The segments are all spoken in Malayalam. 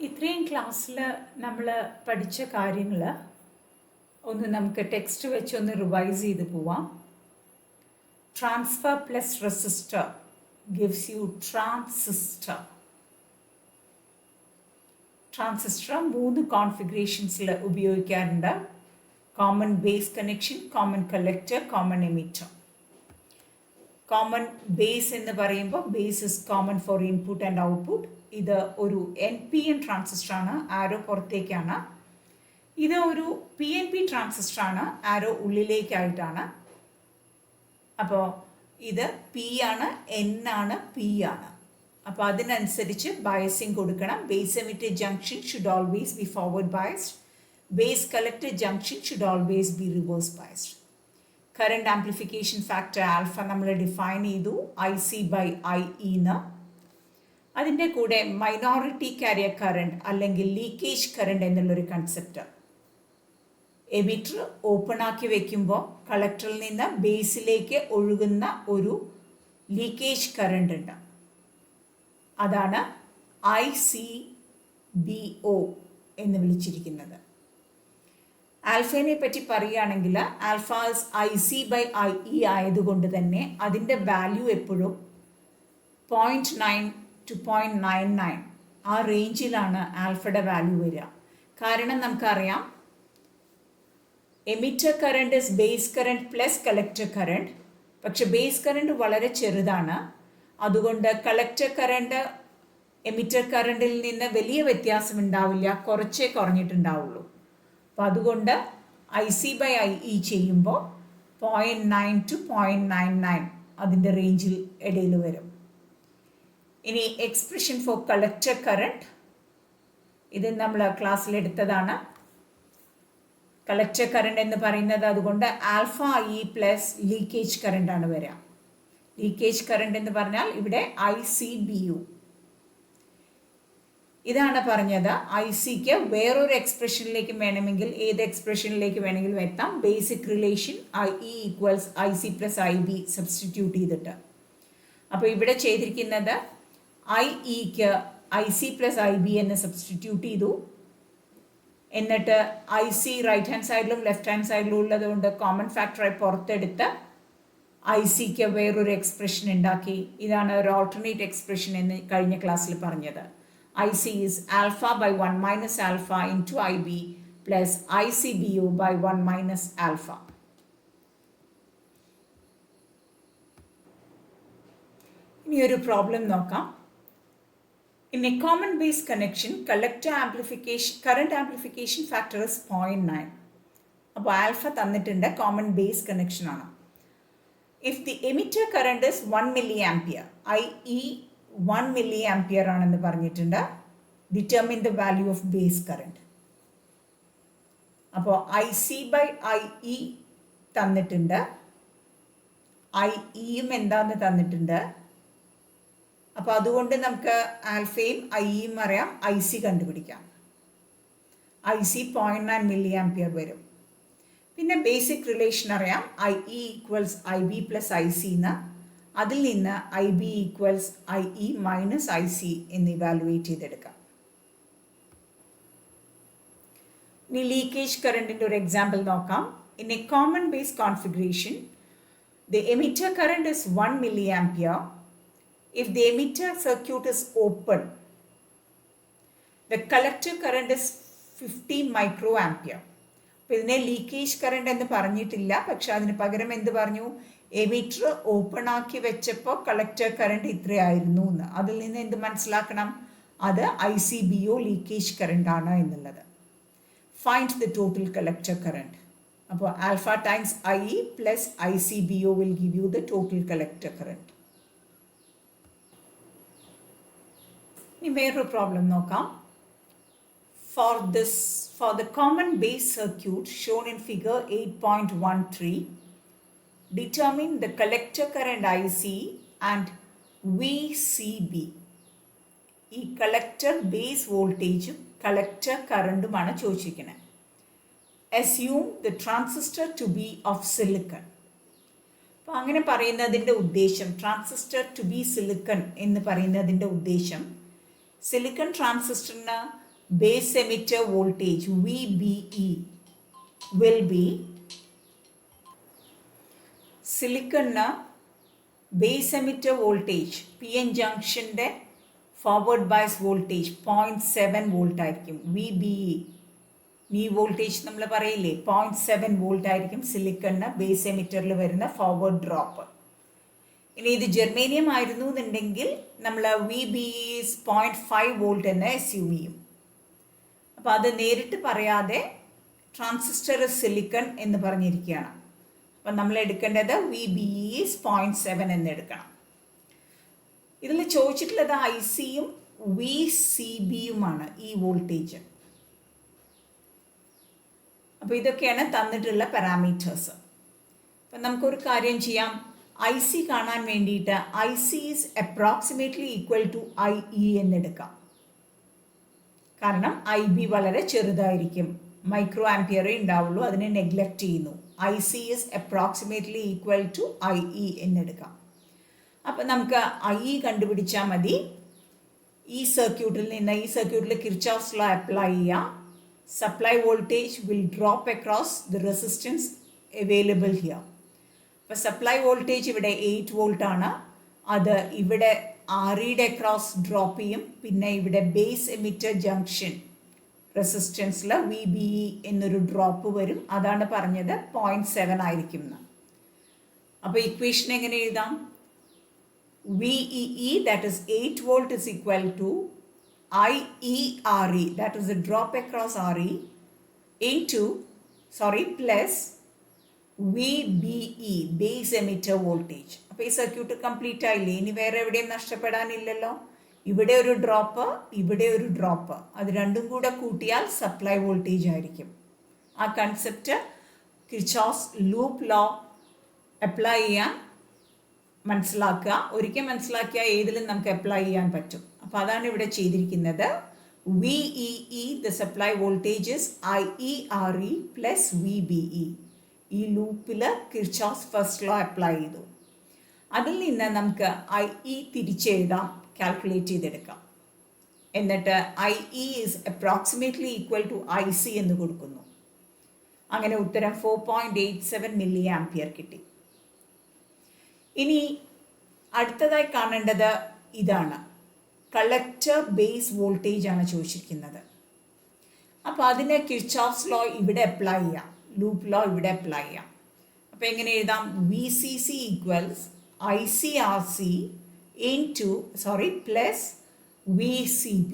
ഇത്രയും ക്ലാസ്സിൽ നമ്മൾ പഠിച്ച കാര്യങ്ങൾ ഒന്ന് നമുക്ക് ടെക്സ്റ്റ് വെച്ചൊന്ന് റിവൈസ് ചെയ്ത് പോവാം. Transfer plus resistor gives you transistor. Transistor 3 കോൺഫിഗറേഷൻസിൽ ഉപയോഗിക്കാറുണ്ട്. Common base connection, common collector, common emitter. Common base എന്ന് പറയുമ്പോൾ base is common four input and output. ഇത് ഒരു NPN ട്രാൻസിസ്റ്ററാണ്, ആരോ പുറത്തേക്കാണ്. ഇത് ഒരു PNP ട്രാൻസിസ്റ്ററാണ്, ആരോ ഉള്ളിലേക്കായിട്ടാണ്. അപ്പോൾ ഇത് P ആണ്, N ആണ്, P ആണ്. അപ്പോൾ അതിനനുസരിച്ച് ബയസിങ് കൊടുക്കണം. Base emitter junction should always be forward biased. Base collector junction should always be reverse biased. Current amplification factor alpha നമ്മൾ ഡിഫൈൻ ചെയ്തു, IC/IE എന്ന്. അതിൻ്റെ കൂടെ മൈനോറിറ്റി കാരിയർ കറണ്ട് അല്ലെങ്കിൽ ലീക്കേജ് കറണ്ട് എന്നുള്ളൊരു കൺസെപ്റ്റ്. എമിറ്റർ ഓപ്പൺ ആക്കി വെക്കുമ്പോൾ കളക്ടറിൽ നിന്ന് ബേസിലേക്ക് ഒഴുകുന്ന ഒരു ലീക്കേജ് കറണ്ട് ഉണ്ട്. അതാണ് ICBO എന്ന് വിളിച്ചിരിക്കുന്നത്. ആൽഫേനെ പറ്റി പറയുകയാണെങ്കിൽ ആൽഫ IC/IE ആയതുകൊണ്ട് തന്നെ അതിൻ്റെ വാല്യൂ എപ്പോഴും 0.9 to 0.99 ആ റേഞ്ചിലാണ് ആൽഫയുടെ വാല്യൂ വരിക. കാരണം നമുക്കറിയാം emitter current is base current plus collector current. പക്ഷെ ബേസ് കറണ്ട് വളരെ ചെറുതാണ്, അതുകൊണ്ട് കളക്ടർ കറണ്ട് എമിറ്റർ കറണ്ടിൽ നിന്ന് വലിയ വ്യത്യാസം ഉണ്ടാവില്ല, കുറച്ചേ കുറഞ്ഞിട്ടുണ്ടാവുള്ളൂ. അപ്പോൾ അതുകൊണ്ട് IC/IE ചെയ്യുമ്പോൾ 0.9 to 0.99 അതിൻ്റെ റേഞ്ചിൽ ഇടയിൽ വരും. ഇനി എക്സ്പ്രഷൻ ഫോർ കളക്ടർ കറണ്ട്, ഇത് നമ്മൾ ക്ലാസ്സിലെടുത്തതാണ്. കളക്ടർ കറണ്ട് എന്ന് പറയുന്നത് അതുകൊണ്ട് alpha IE plus leakage current ആണ് വരിക. ലീക്കേജ് കറണ്ട് എന്ന് പറഞ്ഞാൽ ഇവിടെ ICBU. ഇതാണ് പറഞ്ഞത്. ICക്ക് വേറൊരു എക്സ്പ്രഷനിലേക്ക് വേണമെങ്കിൽ ഏത് എക്സ്പ്രഷനിലേക്ക് വേണമെങ്കിലും എത്താം. Basic relation IE equals IC plus IB substitute ചെയ്തിട്ട്. അപ്പോൾ ഇവിടെ ചെയ്തിരിക്കുന്നത് IEക്ക് IC പ്ലസ് IB എന്ന് സബ്സ്റ്റിറ്റ്യൂട്ട് ചെയ്തു. എന്നിട്ട് IC റൈറ്റ് ഹാൻഡ് സൈഡിലും ലെഫ്റ്റ് ഹാൻഡ് സൈഡിലും ഉള്ളത് കൊണ്ട് കോമൺ ഫാക്ടറായി പുറത്തെടുത്ത് ICക്ക് വേറൊരു എക്സ്പ്രഷൻ ഉണ്ടാക്കി. ഇതാണ് ഒരു ഓൾട്ടർനേറ്റ് എക്സ്പ്രഷൻ എന്ന് കഴിഞ്ഞ ക്ലാസ്സിൽ പറഞ്ഞത്. IC is alpha by 1 minus alpha into IB plus ICBU by 1 minus alpha. ഇനി ഒരു പ്രോബ്ലം നോക്കാം. In a common base connection, current amplification factor is 0.9. അപ്പോൾ ആൽഫ തന്നിട്ടുണ്ട്, കോമൺ ബേസ് കണക്ഷൻ ആണ്. If the emitter current is 1 milliampere, IE 1 milliampere ആണെന്ന് പറഞ്ഞിട്ടുണ്ട്. Determine the value of base current. അപ്പോൾ IC/IE തന്നിട്ടുണ്ട്, IEയും എന്താന്ന് തന്നിട്ടുണ്ട്. അപ്പോൾ അതുകൊണ്ട് നമുക്ക് ആൽഫയും IEയും അറിയാം, IC കണ്ടുപിടിക്കാം. IC 0.9 milliampere വരും. പിന്നെ ബേസിക് റിലേഷൻ അറിയാം, IE equals IB plus IC എന്ന്. അതിൽ നിന്ന് IB equals IE minus IC എന്ന് ഇവാലുവേറ്റ് ചെയ്തെടുക്കാം. ഇനി ലീക്കേജ് കറണ്ടിൻ്റെ ഒരു എക്സാമ്പിൾ നോക്കാം. In A common base configuration the emitter current is 1 milliampere. If the emitter circuit is open, the collector current is 50 microampere. അപ്പോൾ ഇതിനെ ലീക്കേജ് കറണ്ട് എന്ന് പറഞ്ഞിട്ടില്ല, പക്ഷെ അതിന് പകരം എന്ത് പറഞ്ഞു? എമിറ്റർ ഓപ്പൺ ആക്കി വെച്ചപ്പോൾ കളക്ടർ കറണ്ട് ഇത്രയായിരുന്നു എന്ന്. അതിൽ നിന്ന് എന്ത് മനസ്സിലാക്കണം? അത് ICBO ലീക്കേജ് കറണ്ട് ആണ് എന്നുള്ളത്. Find the total collector current. അപ്പോൾ alpha times IE plus ICBO will give you the total collector current. ഇനി വേറൊരു പ്രോബ്ലം നോക്കാം. For the common base circuit shown in figure 8.13, determine the collector current IC and VCB. ഈ കളക്ടർ ബേസ് വോൾട്ടേജും കളക്ടർ കറണ്ടുമാണ് ചോദിച്ചിരിക്കുന്നത്. Assume the transistor to be of silicon. അപ്പോൾ അങ്ങനെ പറയുന്നതിൻ്റെ ഉദ്ദേശം, ട്രാൻസിസ്റ്റർ ടു ബി സിലിക്കൺ എന്ന് പറയുന്നതിൻ്റെ ഉദ്ദേശം, silicon ട്രാൻസിസ്റ്ററിന് base emitter voltage VBE will be silicon base emitter voltage PN junction de forward bias voltage 0.7 volt ആയിരിക്കും VBE. ഈ വോൾട്ടേജ് നമ്മൾ പറയില്ലേ 0.7 വോൾട്ട് ആയിരിക്കും സിലിക്കണിന് ബേസ് എമിറ്ററിൽ വരുന്ന ഫോർവേഡ് ഡ്രോപ്പ്. ഇനി ഇത് ജെർമേനിയം ആയിരുന്നു എന്നുണ്ടെങ്കിൽ നമ്മൾ VBE 0.5 വോൾട്ട് എന്ന് അസ്യൂം ചെയ്യും. അപ്പോൾ അത് നേരിട്ട് പറയാതെ ട്രാൻസിസ്റ്റർ സിലിക്കൺ എന്ന് പറഞ്ഞിരിക്കുകയാണ്. അപ്പം നമ്മൾ എടുക്കേണ്ടത് VBE 0.7 എന്ന് എടുക്കണം. ഇതിൽ ചോദിച്ചിട്ടുള്ളത് ICയും VCBയുമാണ് ഈ വോൾട്ടേജ്. അപ്പോൾ ഇതൊക്കെയാണ് തന്നിട്ടുള്ള പാരാമീറ്റേഴ്സ്. അപ്പം നമുക്കൊരു കാര്യം ചെയ്യാം. IC കാണാൻ വേണ്ടിയിട്ട് IC is approximately equal to IE എന്നെടുക്കാം. കാരണം IB വളരെ ചെറുതായിരിക്കും, മൈക്രോ ആംപിയറേ ഉണ്ടാവുള്ളൂ, അതിനെ നെഗ്ലക്റ്റ് ചെയ്യുന്നു. IC is approximately equal to IE എന്നെടുക്കാം. അപ്പം നമുക്ക് IE കണ്ടുപിടിച്ചാൽ മതി. ഈ സർക്യൂട്ടിൽ കിർച്ചോഫ്സ് ലോ അപ്ലൈ ചെയ്യാം. Supply voltage will drop across the resistance available here. അപ്പോൾ സപ്ലൈ വോൾട്ടേജ് ഇവിടെ 8 വോൾട്ട് ആണ്. അത് ഇവിടെ REയുടെ അക്രോസ് ഡ്രോപ്പ് ചെയ്യും. പിന്നെ ഇവിടെ ബേസ് എമിറ്റർ ജംഗ്ഷൻ റെസിസ്റ്റൻസിൽ VBE എന്നൊരു ഡ്രോപ്പ് വരും. അതാണ് പറഞ്ഞത് 0.7 ആയിരിക്കും എന്ന്. അപ്പോൾ ഇക്വേഷൻ എങ്ങനെ എഴുതാം? VEE that is 8 volt is equal to IERE, that is the drop across RE, plus VBE, base emitter voltage. അപ്പോൾ ഈ സർക്യൂട്ട് കംപ്ലീറ്റ് ആയില്ലേ? ഇനി വേറെ എവിടെയും നഷ്ടപ്പെടാനില്ലല്ലോ. ഇവിടെ ഒരു ഡ്രോപ്പ്, ഇവിടെ ഒരു ഡ്രോപ്പ്, അത് രണ്ടും കൂടെ കൂട്ടിയാൽ സപ്ലൈ വോൾട്ടേജ് ആയിരിക്കും. ആ concept Kirchhoff's loop law apply ചെയ്യാൻ മനസ്സിലാക്കുക. ഒരിക്കൽ മനസ്സിലാക്കിയാൽ ഏതിലും നമുക്ക് അപ്ലൈ ചെയ്യാൻ പറ്റും. അപ്പോൾ അതാണ് ഇവിടെ ചെയ്തിരിക്കുന്നത്. VEE the supply voltage is IERE plus VBE. ഈ ലൂപ്പിൽ കിർച്ചോഫ്സ് ഫസ്റ്റ് ലോ അപ്ലൈ ചെയ്തു. അതിൽ നിന്ന് നമുക്ക് IE തിരിച്ചെഴുതാം, കാൽക്കുലേറ്റ് ചെയ്തെടുക്കാം. എന്നിട്ട് IE is approximately equal to IC എന്ന് കൊടുക്കുന്നു. അങ്ങനെ ഉത്തരം 4.87 മില്ലി ആംപിയർ കിട്ടി. ഇനി അടുത്തതായി കാണേണ്ടത് ഇതാണ്, കളക്ടർ ബേസ് വോൾട്ടേജ് ആണ് ചോദിച്ചിരിക്കുന്നത്. അപ്പോൾ അതിനെ കിർച്ചോഫ്സ് ലോ ഇവിടെ അപ്ലൈ ചെയ്യാം, ലൂപ്പ് ലോ ഇവിടെ അപ്ലൈ ചെയ്യാം. അപ്പോൾ എങ്ങനെ എഴുതാം? VCC equals ICRC plus VCB.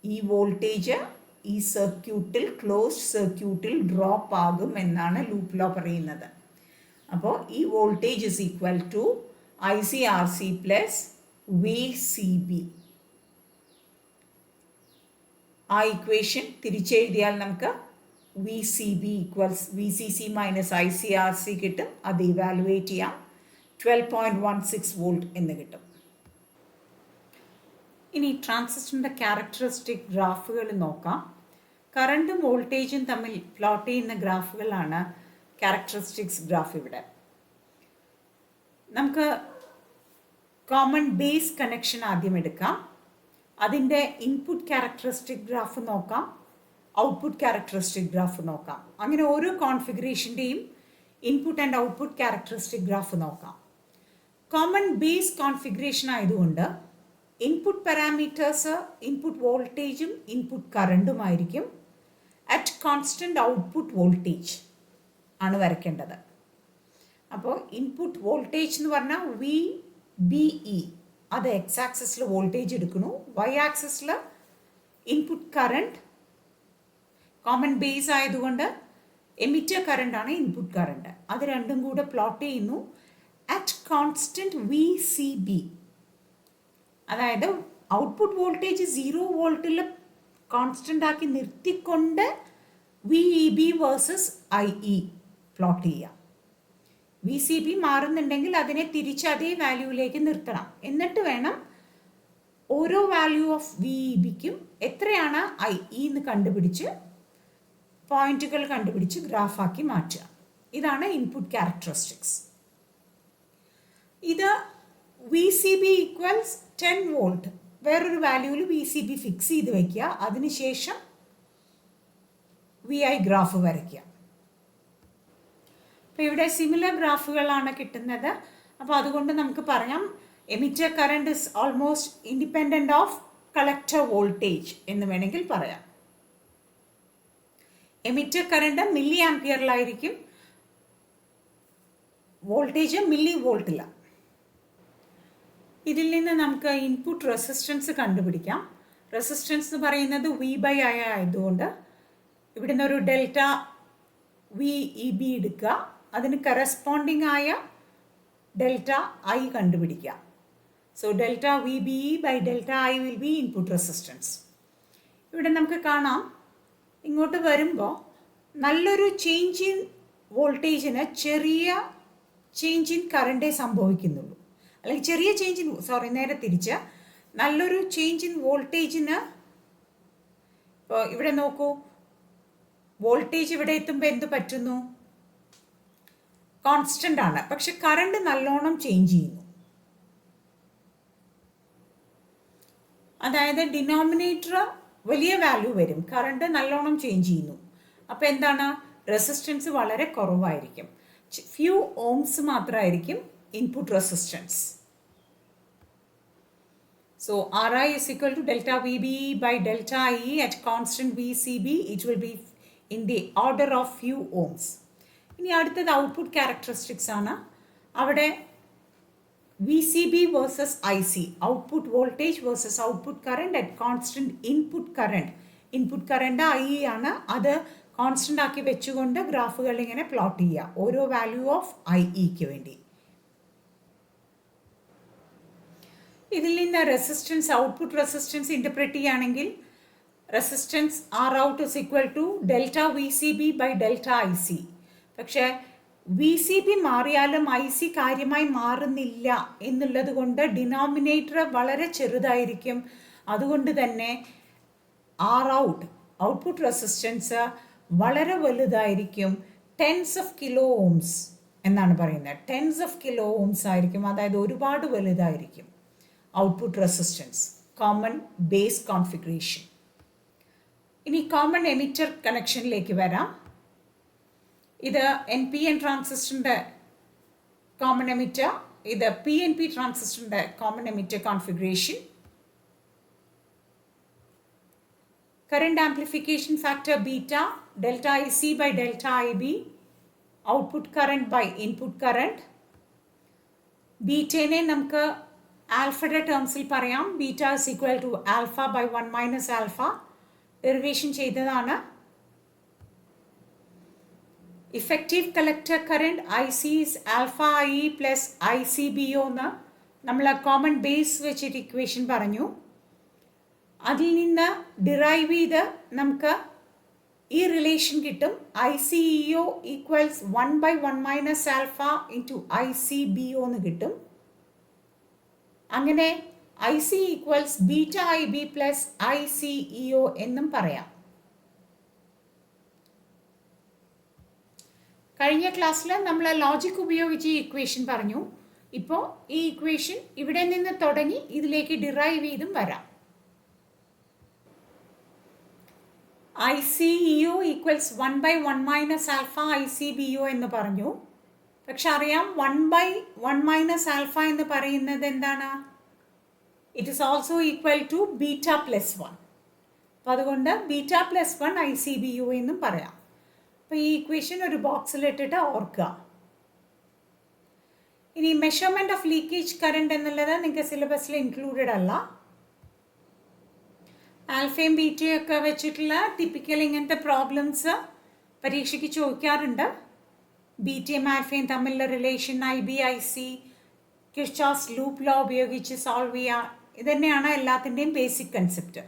ഈ വോൾട്ടേജ് ഈ സർക്യൂട്ടിൽ, ക്ലോസ്ഡ് സർക്യൂട്ടിൽ ഡ്രോപ്പ് ആകും എന്നാണ് ലൂപ്പ് ലോ പറയുന്നത്. അപ്പോൾ ഈ voltage is equal to ICRC plus VCB. ആ ഇക്വേഷൻ തിരിച്ചെഴുതിയാൽ നമുക്ക് VCB equals VCC minus ICRC കിട്ടും. അത് ഇവാലുവേറ്റ് ചെയ്യാം. 12.16 വോൾട്ട് എന്ന് കിട്ടും. ഇനി ട്രാൻസിസ്റ്ററിൻ്റെ ക്യാരക്ടറിസ്റ്റിക് ഗ്രാഫുകൾ നോക്കാം. കറണ്ടും വോൾട്ടേജും തമ്മിൽ പ്ലോട്ട് ചെയ്യുന്ന ഗ്രാഫുകളാണ് ക്യാരക്ടറിസ്റ്റിക്സ് ഗ്രാഫ്. ഇവിടെ നമുക്ക് കോമൺ ബേസ് കണക്ഷൻ ആദ്യം എടുക്കാം. അതിൻ്റെ ഇൻപുട്ട് ക്യാരക്ടറിസ്റ്റിക് ഗ്രാഫ് നോക്കാം, ഔട്ട്പുട്ട് ക്യാരക്ടറിസ്റ്റിക് ഗ്രാഫ് നോക്കാം. അങ്ങനെ ഓരോ കോൺഫിഗറേഷൻ്റെയും input and output characteristic graph നോക്കാം. കോമൺ ബേസ് കോൺഫിഗറേഷൻ ആയതുകൊണ്ട് ഇൻപുട്ട് പാരാമീറ്റേഴ്സ് ഇൻപുട്ട് വോൾട്ടേജും ഇൻപുട്ട് കറണ്ടുമായിരിക്കും. അറ്റ് കോൺസ്റ്റൻറ്റ് ഔട്ട്പുട്ട് വോൾട്ടേജ് ആണ് വരയ്ക്കേണ്ടത്. അപ്പോൾ ഇൻപുട്ട് വോൾട്ടേജ് എന്ന് പറഞ്ഞാൽ VBE, അത് എക്സ് ആക്സിസിൽ വോൾട്ടേജ് എടുക്കുന്നു, വൈ ആക്സിസിൽ ഇൻപുട്ട് കറണ്ട്. കോമൺ ബേസ് ആയതുകൊണ്ട് എമിറ്റർ കറണ്ടാണ് ഇൻപുട്ട് കറണ്ട്. അത് രണ്ടും കൂടെ പ്ലോട്ട് ചെയ്യുന്നു അറ്റ് കോൺസ്റ്റൻറ്റ് VCB. അതായത് ഔട്ട്പുട്ട് വോൾട്ടേജ് 0 വോൾട്ടിൽ കോൺസ്റ്റൻ്റ് ആക്കി നിർത്തിക്കൊണ്ട് VEB വേഴ്സസ് IE പ്ലോട്ട് ചെയ്യാം. VCB മാറുന്നുണ്ടെങ്കിൽ അതിനെ തിരിച്ച് അതേ വാല്യൂവിലേക്ക് നിർത്തണം. എന്നിട്ട് വേണം ഓരോ വാല്യൂ ഓഫ് VEBക്കും എത്രയാണ് IE എന്ന് കണ്ടുപിടിച്ച് പോയിന്റുകൾ കണ്ടുപിടിച്ച് ഗ്രാഫാക്കി മാറ്റുക. ഇതാണ് ഇൻപുട്ട് ക്യാരക്ടറിസ്റ്റിക്സ്. ഇത് VCB ഈക്വൽസ് 10 വോൾട്ട് വേറൊരു വാല്യൂവിൽ വി സി ബി ഫിക്സ് ചെയ്ത് വയ്ക്കുക. അതിനുശേഷം വി ഐ ഗ്രാഫ് വരയ്ക്കുക. അപ്പോൾ ഇവിടെ സിമിലർ ഗ്രാഫുകളാണ് കിട്ടുന്നത്. അപ്പോൾ അതുകൊണ്ട് നമുക്ക് പറയാം emitter current is almost independent of collector voltage എന്ന് വേണമെങ്കിൽ പറയാം. എമിറ്റർ കറണ്ട് മില്ലി ആംപിയറിലായിരിക്കും, വോൾട്ടേജ് മില്ലി വോൾട്ടിലാണ്. ഇതിൽ നിന്ന് നമുക്ക് ഇൻപുട്ട് റെസിസ്റ്റൻസ് കണ്ടുപിടിക്കാം. റെസിസ്റ്റൻസ് എന്ന് പറയുന്നത് വി ബൈ ഐ ആയതുകൊണ്ട് ഇവിടുന്ന് ഒരു ഡെൽറ്റ വി ഇ ബി എടുക്കുക. അതിന് കറസ്പോണ്ടിങ് ആയ ഡെൽറ്റ ഐ കണ്ടുപിടിക്കുക. So delta V B E by delta I will be input resistance. ഇവിടെ നമുക്ക് കാണാം ഇങ്ങോട്ട് വരുമ്പോൾ നല്ലൊരു ചേഞ്ച് ഇൻ വോൾട്ടേജിന് ചെറിയ ചേഞ്ച് ഇൻ കറണ്ടേ സംഭവിക്കുന്നുള്ളൂ. അല്ലെങ്കിൽ ചെറിയ ചേഞ്ച് ഇൻ നേരെ തിരിച്ച് നല്ലൊരു ചേഞ്ച് ഇൻ വോൾട്ടേജിന്, ഇപ്പോൾ ഇവിടെ നോക്കൂ, വോൾട്ടേജ് ഇവിടെ എത്തുമ്പോൾ എന്ത് പറ്റുന്നു? കോൺസ്റ്റൻ്റ് ആണ്, പക്ഷെ കറണ്ട് നല്ലോണം ചേഞ്ച് ചെയ്യുന്നു. അതായത് ഡിനോമിനേറ്റർ വലിയ വാല്യൂ വരും, കറണ്ട് നല്ലോണം ചേഞ്ച് ചെയ്യുന്നു. അപ്പോൾ എന്താണ്? റെസിസ്റ്റൻസ് വളരെ കുറവായിരിക്കും. ഫ്യൂ ഓംസ് മാത്രമായിരിക്കും input resistance. So Ri is equal to delta VBE by delta IE at constant VCB. It will be in the order of few ohms. ഇനി അടുത്തത് ഔട്ട്പുട്ട് ക്യാരക്ടറിസ്റ്റിക്സ് ആണ്. അവിടെ V C B versus I C, output voltage versus output current at constant input current. Input current I E ആണ്. അത് കോൺസ്റ്റൻ്റ് ആക്കി വെച്ചുകൊണ്ട് ഗ്രാഫുകൾ ഇങ്ങനെ പ്ലോട്ട് ചെയ്യുക ഓരോ വാല്യൂ ഓഫ് ഐ ഇക്ക് വേണ്ടി. ഇതിൽ നിന്ന് റെസിസ്റ്റൻസ്, ഔട്ട്പുട്ട് റെസിസ്റ്റൻസ് ഇൻ്റർപ്രറ്റ് ചെയ്യുകയാണെങ്കിൽ resistance R out is equal to delta V C B by delta I C. പക്ഷേ വി സി ബി മാറിയാലും ഐ സി കാര്യമായി മാറുന്നില്ല എന്നുള്ളത് കൊണ്ട് ഡിനോമിനേറ്റർ വളരെ ചെറുതായിരിക്കും. അതുകൊണ്ട് തന്നെ ആർ ഔട്ട്, ഔട്ട്പുട്ട് റെസിസ്റ്റൻസ് വളരെ വലുതായിരിക്കും. ടെൻസ് ഓഫ് കിലോ ഓംസ് എന്നാണ് പറയുന്നത്. ടെൻസ് ഓഫ് കിലോ ഓംസ് ആയിരിക്കും. അതായത് ഒരുപാട് വലുതായിരിക്കും output resistance. Common base configuration. ഇനി കോമൺ എമിറ്റർ കണക്ഷനിലേക്ക് വരാം. ഇത് എൻ പി എൻ ട്രാൻസിസ്റ്ററിൻ്റെ കോമൺ എമിറ്റർ, ഇത് പി എൻ പി ട്രാൻസിസ്റ്ററിൻ്റെ common emitter configuration. Current amplification factor beta, delta I C by delta I B, output current by input current. ബീറ്റേനെ നമുക്ക് ആൽഫയുടെ ടേംസിൽ പറയാം. Beta is equal to alpha by 1 minus alpha. Derivation ചെയ്തതാണ്. Effective collector current I C is alpha I E plus I C B O എന്ന് നമ്മൾ കോമൺ ബേസ് വെച്ചിട്ട് ഇക്വേഷൻ പറഞ്ഞു. അതിൽ നിന്ന് ഡിറൈവ് ചെയ്ത് നമുക്ക് ഈ റിലേഷൻ കിട്ടും. I C E O equals 1 by 1 minus alpha into I C B O എന്ന് കിട്ടും. അങ്ങനെ I C equals beta I B plus I C E O എന്നും പറയാം. കഴിഞ്ഞ ക്ലാസ്സിൽ നമ്മൾ ലോജിക് ഉപയോഗിച്ച് ഈ ഇക്വേഷൻ പറഞ്ഞു. ഇപ്പോൾ ഈ ഇക്വേഷൻ ഇവിടെ നിന്ന് തുടങ്ങി ഇതിലേക്ക് ഡിറൈവ് ചെയ്തും വരാം. I C E O equals 1 by 1 minus alpha I C B O എന്ന് പറഞ്ഞു. പക്ഷെ അറിയാം 1 ബൈ 1 മൈനസ് ആൽഫ എന്ന് പറയുന്നത് എന്താണ്? It is also equal to beta plus 1. അപ്പം അതുകൊണ്ട് beta plus 1 I C B U എന്നും പറയാം. അപ്പോൾ ഈ ഇക്വേഷൻ ഒരു ബോക്സിലിട്ടിട്ട് ഓർക്കുക. ഇനി മെഷർമെൻറ്റ് ഓഫ് ലീക്കേജ് കറണ്ട് എന്നുള്ളത് നിങ്ങൾക്ക് സിലബസിൽ ഇൻക്ലൂഡഡ് അല്ല. ആൽഫയും ബീറ്റയും ഒക്കെ വെച്ചിട്ടുള്ള ടിപ്പിക്കൽ ഇങ്ങനത്തെ പ്രോബ്ലംസ് പരീക്ഷയ്ക്ക് ചോദിക്കാറുണ്ട്. ബീറ്റയും ആൽഫയും തമ്മിലുള്ള relation, I B I C, Kirchhoff's loop law ഉപയോഗിച്ച് സോൾവ് ചെയ്യുക, ഇതുതന്നെയാണ് എല്ലാത്തിൻ്റെയും ബേസിക് കൺസെപ്റ്റ്.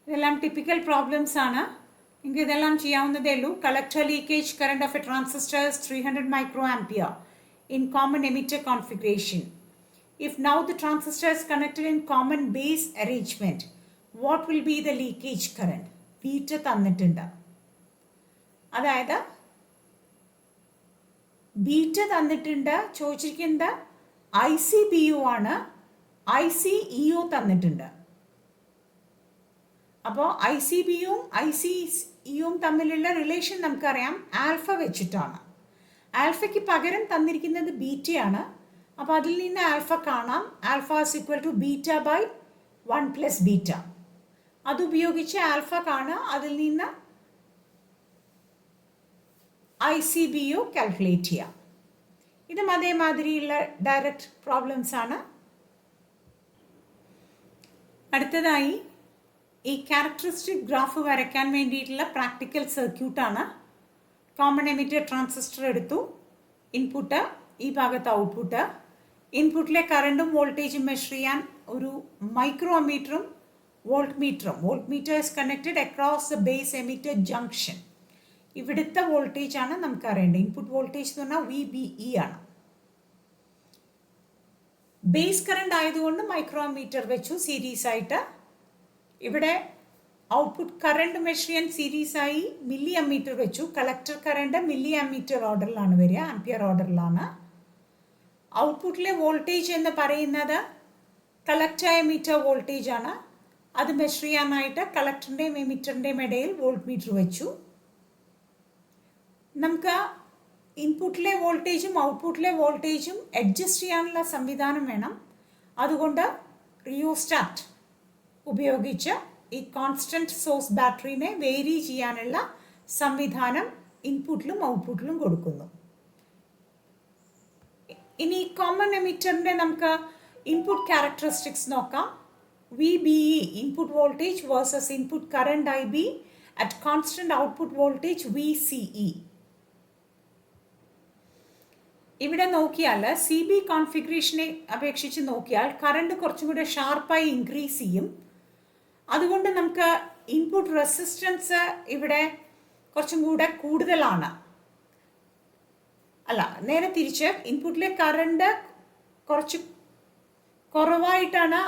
ഇതെല്ലാം ടിപ്പിക്കൽ പ്രോബ്ലംസ് ആണ്. നിങ്ങൾക്ക് ഇതെല്ലാം ചെയ്യാവുന്നതേ ഉള്ളൂ. Collector leakage current of a transistor 300 micro ampere in common emitter configuration. If now the transistor is connected in common base arrangement, what will be the leakage current? Beta തന്നിട്ടുണ്ട്. അതായത് ബീറ്റ തന്നിട്ടുണ്ട്, ചോദിച്ചിരിക്കുന്നത് ഐ സി ബി യു ആണ്. IC/EO തന്നിട്ടുണ്ട്. അപ്പോൾ ICBയും IC/EOയും തമ്മിലുള്ള റിലേഷൻ നമുക്കറിയാം ആൽഫ വെച്ചിട്ടാണ്. ആൽഫയ്ക്ക് പകരം തന്നിരിക്കുന്നത് ബീറ്റയാണ്. അപ്പോൾ അതിൽ നിന്ന് ആൽഫ കാണാം. Alpha = β/1 + beta. അതുപയോഗിച്ച് ആൽഫ കാണുക. അതിൽ നിന്ന് ICBO കാൽക്കുലേറ്റ് ചെയ്യാം. ഇതും അതേമാതിരിയുള്ള ഡയറക്റ്റ് പ്രോബ്ലംസ് ആണ്. അടുത്തതായി ഈ ക്യാരക്ടറിസ്റ്റിക് ഗ്രാഫ് വരയ്ക്കാൻ വേണ്ടിയിട്ടുള്ള പ്രാക്ടിക്കൽ സർക്യൂട്ടാണ്. കോമൺ എമിറ്റർ ട്രാൻസിസ്റ്റർ എടുത്തു. ഇൻപുട്ട്, ഈ ഭാഗത്ത് ഔട്ട്പുട്ട്. ഇൻപുട്ടിലെ കറണ്ടും വോൾട്ടേജും മെഷർ ചെയ്യാൻ ഒരു മൈക്രോമീറ്ററും voltmeter is connected across the base emitter junction. ഇവിടുത്തെ വോൾട്ടേജ് ആണ് നമുക്ക് അറിയേണ്ടത്. ഇൻപുട്ട് വോൾട്ടേജ് എന്ന് പറഞ്ഞാൽ VBE ആണ്. ബേസ് കറണ്ട് ആയതുകൊണ്ട് മൈക്രോമീറ്റർ വെച്ചു സീരീസ് ആയിട്ട്. ഇവിടെ ഔട്ട്പുട്ട് കറണ്ട് മെഷർ ചെയ്യാൻ സീരീസ് ആയി മില്ലി അമ്മീറ്റർ വെച്ചു. കളക്ടർ കറണ്ട് മില്ലി അമ്മീറ്റർ ഓർഡറിലാണ് വരിക, ആംപിയർ ഓർഡറിലാണ്. ഔട്ട്പുട്ടിലെ വോൾട്ടേജ് എന്ന് പറയുന്നത് കളക്ടർ എമിറ്റർ വോൾട്ടേജ് ആണ്. അത് മെഷർ ചെയ്യാനായിട്ട് കളക്ടറിൻ്റെയും എമിറ്ററിൻ്റെയും ഇടയിൽ വോൾട്ട് മീറ്റർ വെച്ചു. നമുക്ക് ഇൻപുട്ടിലെ വോൾട്ടേജും ഔട്ട്പുട്ടിലെ വോൾട്ടേജും അഡ്ജസ്റ്റ് ചെയ്യാനുള്ള സംവിധാനം വേണം. അതുകൊണ്ട് റിയോസ്റ്റാറ്റ് ഉപയോഗിച്ച് ഈ കോൺസ്റ്റൻറ്റ് സോഴ്സ് ബാറ്ററിനെ വേരി ചെയ്യാനുള്ള സംവിധാനം ഇൻപുട്ടിലും ഔട്ട്പുട്ടിലും കൊടുക്കുന്നു. ഇനി കോമൺ എമിറ്ററിൻ്റെ നമുക്ക് ഇൻപുട്ട് ക്യാരക്ടറിസ്റ്റിക്സ് നോക്കാം. VBE input voltage versus input current IB at constant output voltage VCE. ഇവിടെ നോക്കിയാൽ CB കോൺഫിഗറേഷനെ അപേക്ഷിച്ച് നോക്കിയാൽ കറണ്ട് കുറച്ചും കൂടെ ഷാർപ്പായി ഇൻക്രീസ് ചെയ്യും. അതുകൊണ്ട് നമുക്ക് ഇൻപുട്ട് റെസിസ്റ്റൻസ് ഇവിടെ കുറച്ചും കൂടെ കൂടുതലാണ്. അല്ല, നേരെ തിരിച്ച് ഇൻപുട്ടിലെ കറണ്ട് കുറച്ച് കുറവായിട്ടാണ്,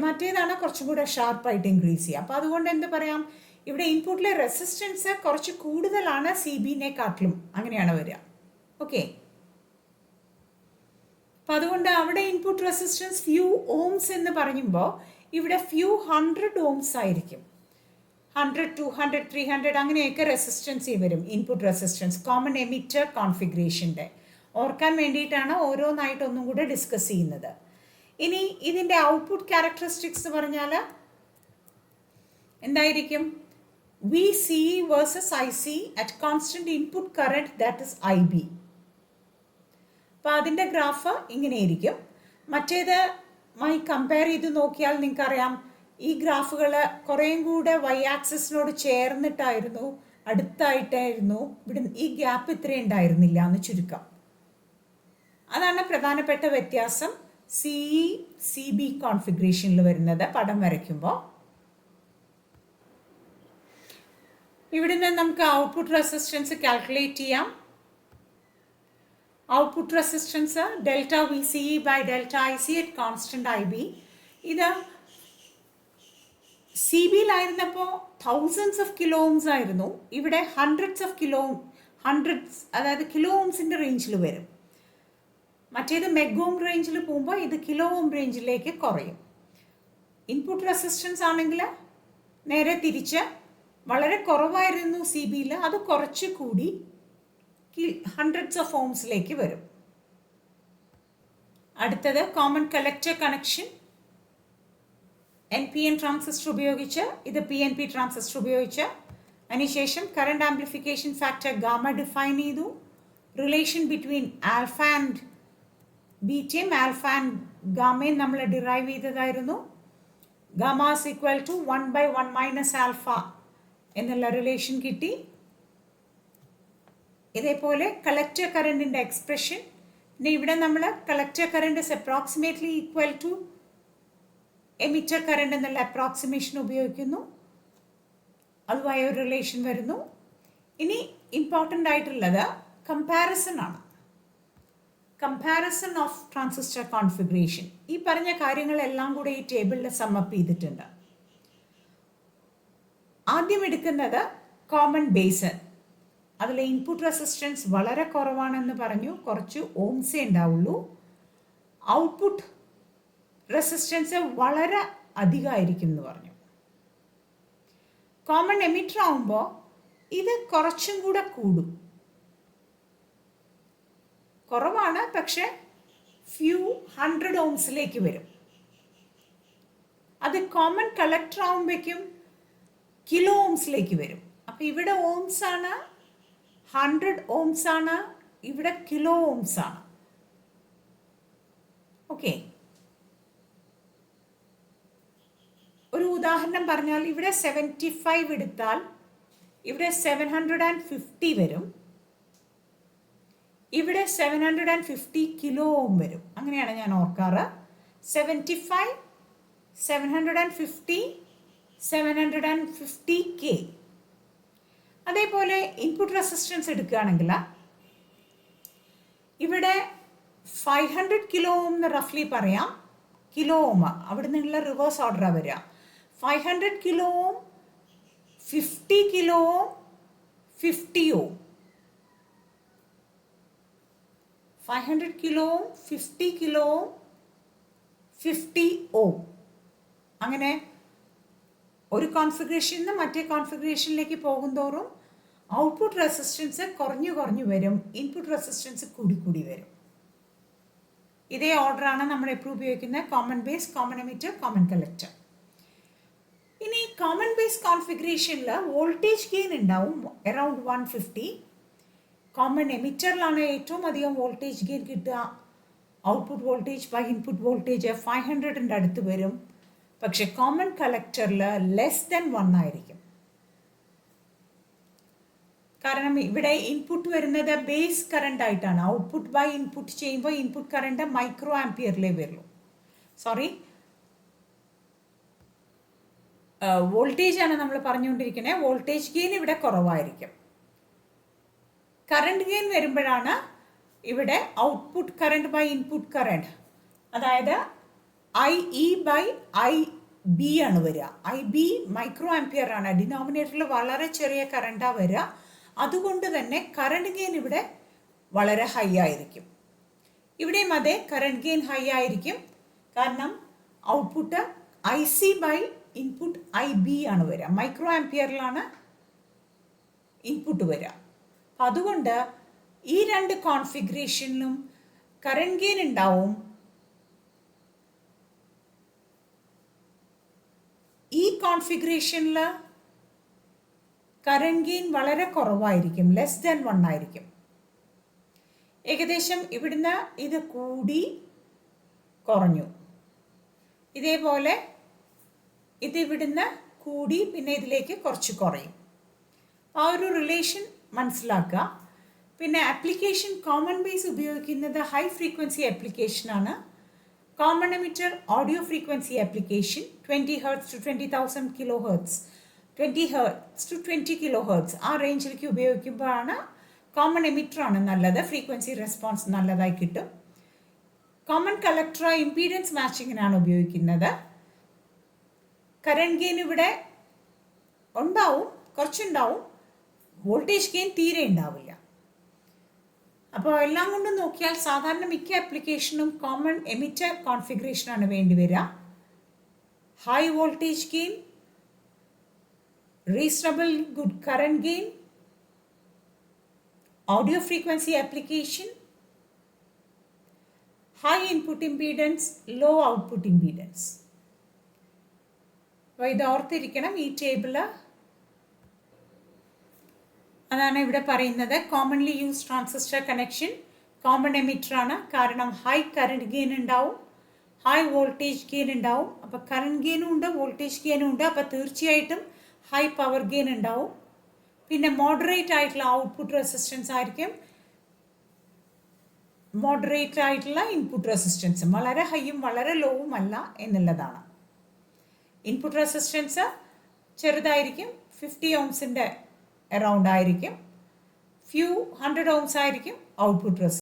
മറ്റേതാണ് കുറച്ചും കൂടെ ഷാർപ്പായിട്ട് ഇൻക്രീസ് ചെയ്യുക. അപ്പോൾ അതുകൊണ്ട് എന്ത് പറയാം, ഇവിടെ ഇൻപുട്ടിലെ റെസിസ്റ്റൻസ് കുറച്ച് കൂടുതലാണ് CBനെക്കാട്ടിലും. അങ്ങനെയാണ് വരിക. ഓക്കെ, അപ്പം അതുകൊണ്ട് അവിടെ ഇൻപുട്ട് റെസിസ്റ്റൻസ് ഫ്യൂ ഓംസ് എന്ന് പറയുമ്പോൾ ഇവിടെ ഫ്യൂ 100 ഓംസ് ആയിരിക്കും. 100, 200, 300 അങ്ങനെയൊക്കെ റെസിസ്റ്റൻസ് വരും. ഇൻപുട്ട് റെസിസ്റ്റൻസ് കോമൺ എമിറ്റർ കോൺഫിഗറേഷൻ്റെ ഓർക്കാൻ വേണ്ടിയിട്ടാണ് ഓരോന്നായിട്ട് ഒന്നും കൂടെ ഡിസ്കസ് ചെയ്യുന്നത്. ഇനി ഇതിൻ്റെ ഔട്ട്പുട്ട് ക്യാരക്ടറിസ്റ്റിക്സ് പറഞ്ഞാൽ എന്തായിരിക്കും? VCE versus IC at constant input current that is IB. അപ്പോൾ അതിൻ്റെ ഗ്രാഫ് ഇങ്ങനെയായിരിക്കും. മറ്റേതുമായി കമ്പയർ ചെയ്ത് നോക്കിയാൽ നിങ്ങൾക്കറിയാം ഈ ഗ്രാഫുകൾ കുറേയും കൂടെ Y ആക്സിസിനോട് ചേർന്നിട്ടായിരുന്നു, അടുത്തായിട്ടായിരുന്നു. ഇവിടെ ഈ ഗ്യാപ്പ് ഇത്രയും ഉണ്ടായിരുന്നില്ല എന്ന് ചുരുക്കം. അതാണ് പ്രധാനപ്പെട്ട വ്യത്യാസം CE CB കോൺഫിഗറേഷനിൽ വരുന്നത് പടം വരയ്ക്കുമ്പോൾ. ഇവിടുന്ന് നമുക്ക് ഔട്ട്പുട്ട് റെസിസ്റ്റൻസ് കാൽക്കുലേറ്റ് ചെയ്യാം. Output resistance delta VCE by delta IC at constant IB. ഇത് CBയിലായിരുന്നപ്പോൾ thousands of kilo ohms ആയിരുന്നു. ഇവിടെ hundreds അതായത് കിലോ ഓംസിൻ്റെ റേഞ്ചിൽ വരും. മറ്റേത് മെഗോം റേഞ്ചിൽ പോകുമ്പോൾ ഇത് കിലോ ഓം റേഞ്ചിലേക്ക് കുറയും. ഇൻപുട്ട് റെസിസ്റ്റൻസ് ആണെങ്കിൽ നേരെ തിരിച്ച് വളരെ കുറവായിരുന്നു CBയിൽ, അത് കുറച്ച് കൂടി ഹൺഡ്രഡ്സ് ഓഫ് ഓംസിലേക്ക് വരും. അടുത്തത് common collector connection. NPN transistor ഉപയോഗിച്ച്, ഇത് PNP ട്രാൻസിസ്റ്റർ ഉപയോഗിച്ച്. അതിനുശേഷം current amplification factor gamma define ചെയ്തു. റിലേഷൻ ബിറ്റ്വീൻ ആൽഫ ആൻഡ് ബീറ്റയും ആൽഫ ആൻഡ് ഗാമയും നമ്മൾ ഡിറൈവ് ചെയ്തതായിരുന്നു. Gamma is equal to 1/1 minus alpha എന്നുള്ള റിലേഷൻ കിട്ടി. ഇതേപോലെ കളക്ടർ കറണ്ടിൻ്റെ എക്സ്പ്രഷൻ. പിന്നെ ഇവിടെ നമ്മൾ collector current is approximately equal to emitter current എന്നുള്ള അപ്രോക്സിമേഷൻ ഉപയോഗിക്കുന്നു. അതുമായി ഒരു റിലേഷൻ വരുന്നു. ഇനി ഇമ്പോർട്ടൻ്റ് ആയിട്ടുള്ളത് കമ്പാരിസൺ ആണ്. Comparison of transistor configuration. ഈ പറഞ്ഞ കാര്യങ്ങളെല്ലാം കൂടെ ഈ ടേബിളിൽ സമ്മപ്പ് ചെയ്തിട്ടുണ്ട്. ആദ്യം എടുക്കുന്നത് കോമൺ ബേസ്. അതിലെ ഇൻപുട്ട് റെസിസ്റ്റൻസ് വളരെ കുറവാണെന്ന് പറഞ്ഞു, കുറച്ച് ഓംസേ ഉണ്ടാവുള്ളൂ. ഔട്ട്പുട്ട് റെസിസ്റ്റൻസ് വളരെ അധികമായിരിക്കും എന്ന് പറഞ്ഞു. കോമൺ എമിറ്റർ ആകുമ്പോൾ ഇത് കുറച്ചും കൂടെ കൂടും. കുറവാണ്, പക്ഷെ ഫ്യൂ 100 ഓംസിലേക്ക് വരും. അത് കോമൺ കളക്ടർ ആകുമ്പോഴേക്കും കിലോ ഓംസിലേക്ക് വരും. അപ്പം ഇവിടെ ഓംസ് ആണ്, 100 ഓംസ് ആണ്, ഇവിടെ കിലോ ഓംസ് ആണ്. ഓക്കെ, ഒരു ഉദാഹരണം പറഞ്ഞാൽ ഇവിടെ 75 എടുത്താൽ ഇവിടെ 750 വരും, ഇവിടെ 750 കിലോ ഓം വരും. അങ്ങനെയാണ് ഞാൻ ഓർക്കാറ്. 75, 750, 750K. അതേപോലെ ഇൻപുട്ട് റെസിസ്റ്റൻസ് എടുക്കുകയാണെങ്കിൽ ഇവിടെ 500 കിലോ ഓം എന്ന് റഫ്ലി പറയാം. കിലോ ഓം അവിടെ നിന്നുള്ള റിവേഴ്സ് ഓർഡറാണ് വരിക. 500 കിലോ ഓം, 50 കിലോ ഓം, 50 ഓം. 500 കിലോ ഓം, 50 കിലോ ഓം, 50 ഓം. അങ്ങനെ ഒരു കോൺഫിഗറേഷനിൽ നിന്ന് മറ്റേ കോൺഫിഗറേഷനിലേക്ക് പോകുന്തോറും ഔട്ട്പുട്ട് റെസിസ്റ്റൻസ് കുറഞ്ഞു കുറഞ്ഞു വരും, ഇൻപുട്ട് റെസിസ്റ്റൻസ് കൂടി വരും. ഇതേ ഓർഡറാണ് നമ്മൾ എപ്പോഴും ഉപയോഗിക്കുന്ന common base, common emitter, common collector. ഇനി കോമൺ ബേസ് കോൺഫിഗറേഷനിൽ വോൾട്ടേജ് ഗെയിൻ ഉണ്ടാവും അറൗണ്ട് 150. കോമൺ എമിറ്ററിലാണ് ഏറ്റവും അധികം വോൾട്ടേജ് ഗെയിൻ കിട്ടുക. Output voltage by input voltage 500ൻ്റെ അടുത്ത് വരും. പക്ഷെ കോമൺ കളക്ടറിൽ ലെസ് ദാൻ 1 ആയിരിക്കും. കാരണം ഇവിടെ ഇൻപുട്ട് വരുന്നത് ബേസ് കറണ്ട് ആയിട്ടാണ്. ഔട്ട്പുട്ട് ബൈ ഇൻപുട്ട് ചെയ്യുമ്പോൾ ഇൻപുട്ട് കറണ്ട് മൈക്രോ ആംപിയറിലേ വരുള്ളൂ. സോറി, വോൾട്ടേജ് ആണ് നമ്മൾ പറഞ്ഞുകൊണ്ടിരിക്കുന്നത്. വോൾട്ടേജ് ഗെയിൻ ഇവിടെ കുറവായിരിക്കും. കറണ്ട് ഗെയിൻ വരുമ്പോഴാണ് ഇവിടെ output current by input current, അതായത് IE ബൈ IB ആണ് വരിക. IB മൈക്രോ ആംപിയർ ആണ്. ഡിനോമിനേറ്ററിൽ വളരെ ചെറിയ കറണ്ടാണ് വരിക. അതുകൊണ്ട് തന്നെ കറണ്ട് ഗെയിൻ ഇവിടെ വളരെ ഹൈ ആയിരിക്കും. ഇവിടെയും അതെ, കറണ്ട് ഗെയിൻ ഹൈ ആയിരിക്കും. കാരണം output IC by input IB ആണ് വരിക. മൈക്രോ ആംപിയറിലാണ് ഇൻപുട്ട് വരിക. അതുകൊണ്ട് ഈ രണ്ട് കോൺഫിഗറേഷനിലും കറണ്ട് ഗെയിൻ ഉണ്ടാവും. ഈ കോൺഫിഗറേഷനിൽ കറണ്ട് ഗെയിൻ വളരെ കുറവായിരിക്കും, ലെസ് ദാൻ 1 ആയിരിക്കും. ഏകദേശം ഇവിടുന്ന് ഇത് കൂടി കുറഞ്ഞു. ഇതേപോലെ ഇത് ഇവിടുന്ന് കൂടി പിന്നെ ഇതിലേക്ക് കുറച്ച് കുറയും. ആ ഒരു റിലേഷൻ മനസ്സിലാക്കുക. പിന്നെ ആപ്ലിക്കേഷൻ കോമൺ ബേസ് ഉപയോഗിക്കുന്നത് ഹൈ ഫ്രീക്വൻസി ആപ്ലിക്കേഷനാണ്. Common emitter audio frequency application 20 Hz to 20,000 kHz, 20 Hz to 20 kHz ആ റേഞ്ചിലേക്ക് ഉപയോഗിക്കുമ്പോഴാണ് കോമൺ എമിറ്റർ ആണ് നല്ലത്. ഫ്രീക്വൻസി റെസ്പോൺസ് നല്ലതായി കിട്ടും. കോമൺ കളക്ടർ ഇംപീഡൻസ് മാച്ചിങ്ങിനാണ് ഉപയോഗിക്കുന്നത്. കറണ്ട് ഗെയിൻ ഇവിടെ ഉണ്ടാവും, കുറച്ചുണ്ടാവും. വോൾട്ടേജ് ഗെയിൻ തീരെ ഉണ്ടാവില്ല. അപ്പോൾ എല്ലാം കൊണ്ടും നോക്കിയാൽ സാധാരണ മിക്ക ആപ്ലിക്കേഷനും കോമൺ എമിറ്റർ കോൺഫിഗറേഷനാണ് വേണ്ടി വരിക. High voltage gain, reasonable good current gain, audio frequency application, high input impedance, low output impedance. അപ്പോൾ ഇത് ഓർത്തിരിക്കണം. ഈ ടേബിള് അതാണ് ഇവിടെ പറയുന്നത്. Commonly use transistor connection common emitter ആണ്. കാരണം ഹൈ കറണ്ട് ഗെയിൻ ഉണ്ടാവും, ഹൈ വോൾട്ടേജ് ഗെയിൻ ഉണ്ടാവും. അപ്പോൾ കറണ്ട് ഗെയിനും ഉണ്ട്, വോൾട്ടേജ് ഗെയിനും ഉണ്ട്. അപ്പോൾ തീർച്ചയായിട്ടും ഹൈ പവർ ഗെയിൻ ഉണ്ടാവും. പിന്നെ മോഡറേറ്റ് ആയിട്ടുള്ള ഔട്ട്പുട്ട് റെസിസ്റ്റൻസ് ആയിരിക്കും, മോഡറേറ്റ് ആയിട്ടുള്ള ഇൻപുട്ട് റെസിസ്റ്റൻസും. വളരെ ഹൈയും വളരെ ലോവും അല്ല എന്നുള്ളതാണ്. ഇൻപുട്ട് റെസിസ്റ്റൻസ് ചെറുതായിരിക്കും, 50 ഓംസിൻ്റെ അറൗണ്ട് ആയിരിക്കും. ഫ്യൂ 100 ഓംസ് ആയിരിക്കും ഔട്ട്പുട്ട് റെസിസ്റ്റൻസ്.